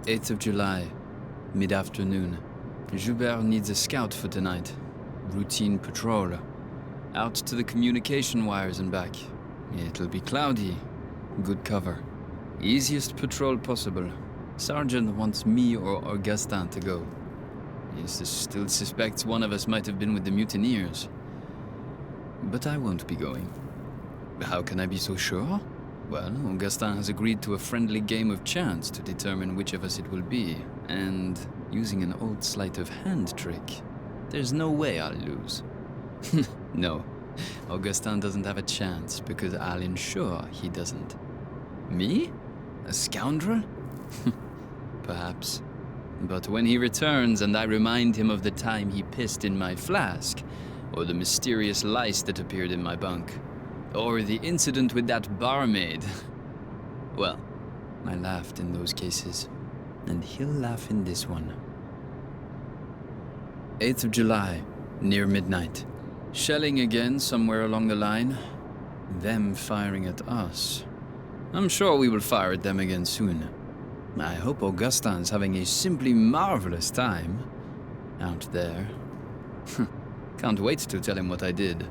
8th of July, mid-afternoon. Joubert needs a scout for tonight. Routine patrol. Out to the communication wires and back. It'll be cloudy. Good cover. Easiest patrol possible. Sergeant wants me or Augustin to go. He still suspects one of us might have been with the mutineers. But I won't be going. How can I be so sure? Well, Augustin has agreed to a friendly game of chance to determine which of us it will be, and using an old sleight of hand trick, there's no way I'll lose. No, Augustin doesn't have a chance because I'll ensure he doesn't. Me? A scoundrel? Perhaps. But when he returns and I remind him of the time he pissed in my flask, or the mysterious lice that appeared in my bunk, or the incident with that barmaid, well, I laughed in those cases, and he'll laugh in this one. 8th of July, near midnight. Shelling again somewhere along the line. Them firing at us. I'm sure we will fire at them again soon. I hope Augustin's having a simply marvelous time out there. Can't wait to tell him what I did.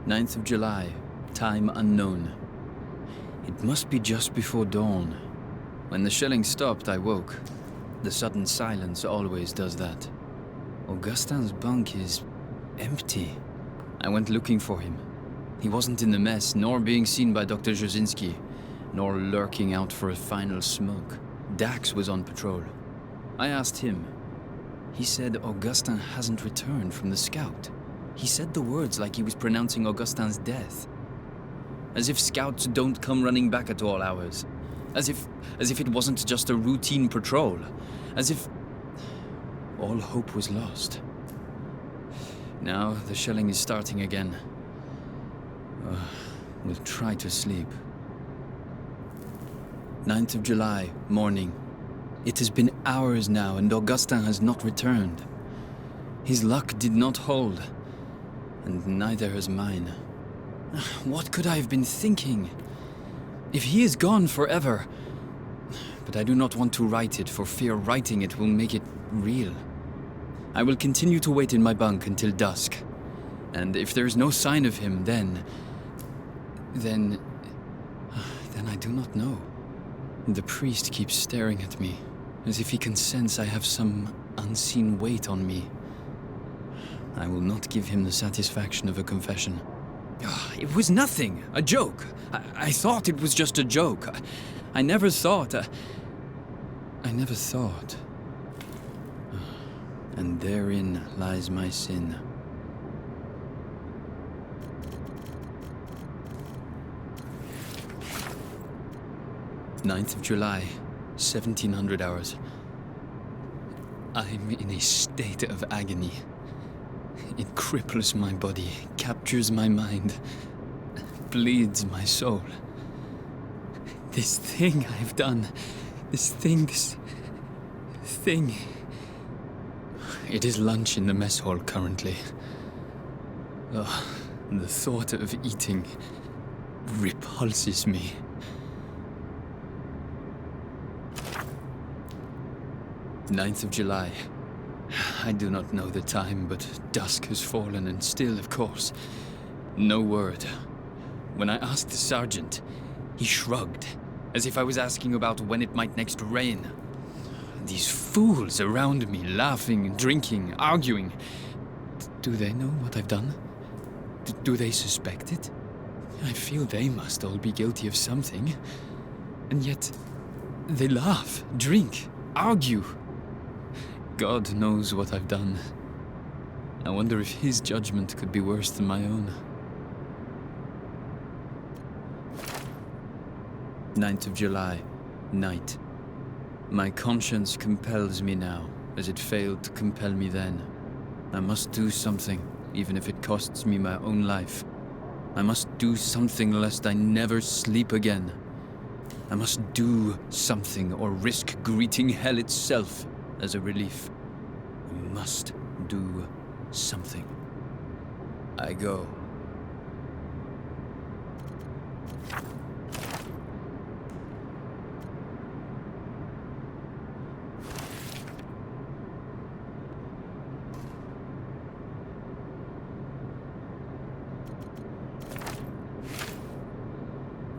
9th of July, time unknown. It must be just before dawn. When the shelling stopped, I woke. The sudden silence always does that. Augustin's bunk is empty. I went looking for him. He wasn't in the mess, nor being seen by Dr. Jasinski, nor lurking out for a final smoke. Dax was on patrol. I asked him. He said Augustin hasn't returned from the scout. He said the words like he was pronouncing Augustin's death. As if scouts don't come running back at all hours. As if it wasn't just a routine patrol. As if all hope was lost. Now the shelling is starting again. We'll try to sleep. 9th of July, morning. It has been hours now and Augustin has not returned. His luck did not hold, and neither has mine. What could I have been thinking? If he is gone forever... But I do not want to write it, for fear writing it will make it real. I will continue to wait in my bunk until dusk. And if there is no sign of him, then I do not know. The priest keeps staring at me, as if he can sense I have some unseen weight on me. I will not give him the satisfaction of a confession. It was nothing, a joke. I thought it was just a joke. I never thought. And therein lies my sin. Ninth of July, 1700 hours. I'm in a state of agony. It cripples my body, captures my mind, bleeds my soul. This thing I've done, this thing... It is lunch in the mess hall currently. The thought of eating repulses me. Ninth of July. I do not know the time, but dusk has fallen and still, of course, no word. When I asked the sergeant, he shrugged, as if I was asking about when it might next rain. These fools around me, laughing, drinking, arguing. Do they know what I've done? Do they suspect it? I feel they must all be guilty of something. And yet, they laugh, drink, argue. God knows what I've done. I wonder if his judgment could be worse than my own. 9th of July, night. My conscience compels me now, as it failed to compel me then. I must do something, even if it costs me my own life. I must do something lest I never sleep again. I must do something or risk greeting hell itself as a relief. I must do something. I go.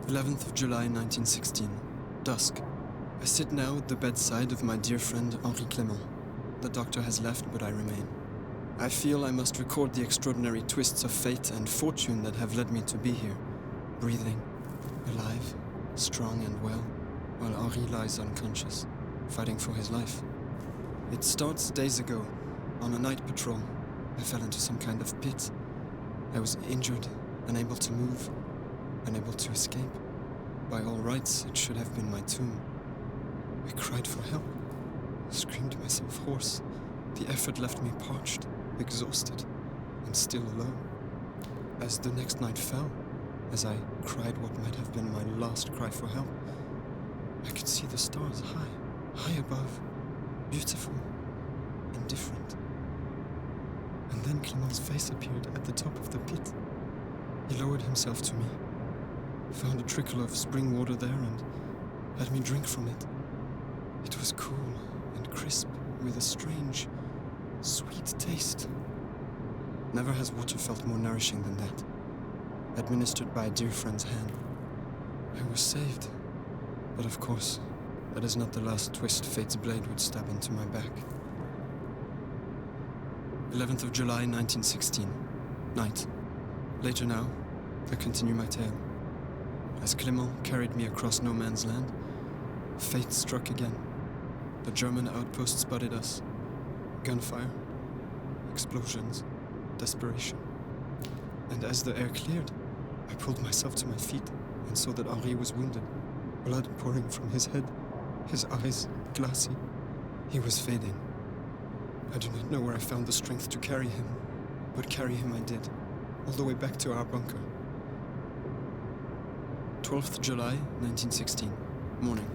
11th of July 1916. Dusk. I sit now at the bedside of my dear friend Henri Clément. The doctor has left, but I remain. I feel I must record the extraordinary twists of fate and fortune that have led me to be here, breathing, alive, strong and well, while Henri lies unconscious, fighting for his life. It starts days ago. On a night patrol, I fell into some kind of pit. I was injured, unable to move, unable to escape. By all rights, it should have been my tomb. I cried for help, screamed myself hoarse. The effort left me parched, exhausted, and still alone. As the next night fell, as I cried what might have been my last cry for help, I could see the stars high above, beautiful and different. And then Clément's face appeared at the top of the pit. He lowered himself to me, found a trickle of spring water there and had me drink from it. It was cool and crisp, with a strange, sweet taste. Never has water felt more nourishing than that. Administered by a dear friend's hand. I was saved. But of course, that is not the last twist fate's blade would stab into my back. 11th of July 1916. Night. Later now, I continue my tale. As Clément carried me across no man's land, fate struck again. The German outpost spotted us. Gunfire, explosions, desperation. And as the air cleared, I pulled myself to my feet and saw that Henri was wounded, blood pouring from his head, his eyes glassy. He was fading. I do not know where I found the strength to carry him, but carry him I did, all the way back to our bunker. 12th July 1916, morning.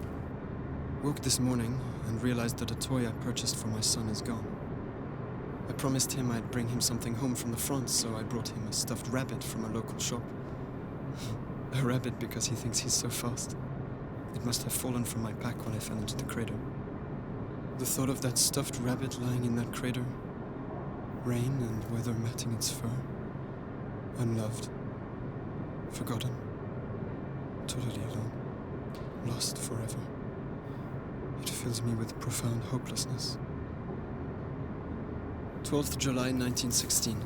Woke this morning and realized that a toy I purchased for my son is gone. I promised him I'd bring him something home from the front, so I brought him a stuffed rabbit from a local shop. A rabbit because he thinks he's so fast. It must have fallen from my pack when I fell into the crater. The thought of that stuffed rabbit lying in that crater, rain and weather matting its fur, unloved, forgotten, totally alone, lost forever. It fills me with profound hopelessness. 12th July 1916,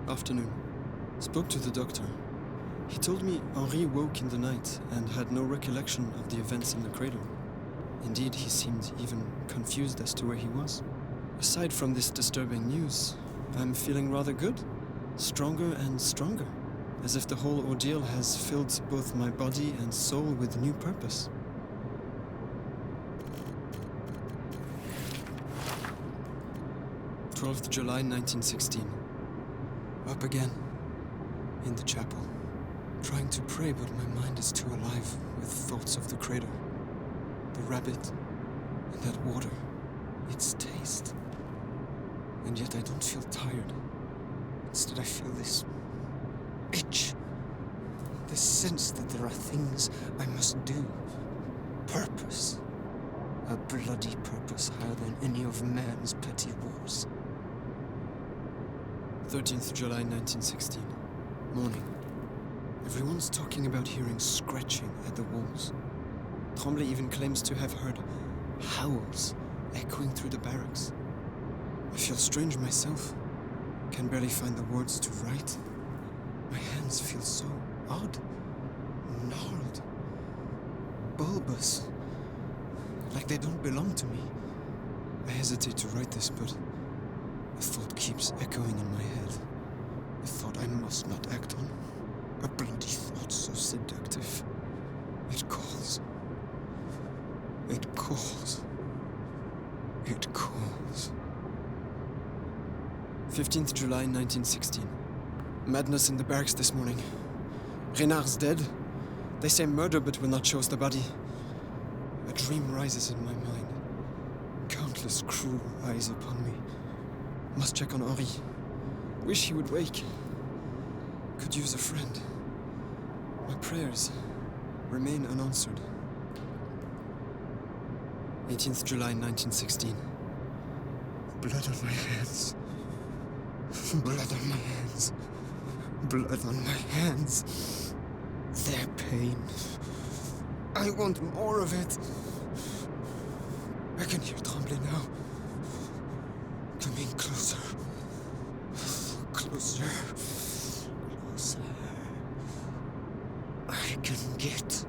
afternoon. Spoke to the doctor. He told me Henri woke in the night and had no recollection of the events in the crater. Indeed, he seemed even confused as to where he was. Aside from this disturbing news, I'm feeling rather good, stronger and stronger, as if the whole ordeal has filled both my body and soul with new purpose. July 1916. Up again, in the chapel, trying to pray, but my mind is too alive with thoughts of the crater, the rabbit, and that water, its taste. And yet I don't feel tired. Instead I feel this itch, this sense that there are things I must do. Purpose. A bloody purpose higher than any of man's petty wars. 13th July 1916. Morning. Everyone's talking about hearing scratching at the walls. Tremblay even claims to have heard howls echoing through the barracks. I feel strange myself. Can barely find the words to write. My hands feel so odd, gnarled, bulbous, like they don't belong to me. I hesitate to write this, but a thought keeps echoing in my head. A thought I must not act on. A bloody thought so seductive. It calls. It calls. It calls. 15th July 1916. Madness in the barracks this morning. Renard's dead. They say murder, but will not show us the body. A dream rises in my mind. Countless cruel eyes upon me. Must check on Henri. Wish he would wake. Could use a friend. My prayers remain unanswered. 18th July 1916. Blood on my hands. Blood on my hands. Blood on my hands. Their pain. I want more of it. I can hear Tremblay now. Coming closer. Closer. Closer. I can get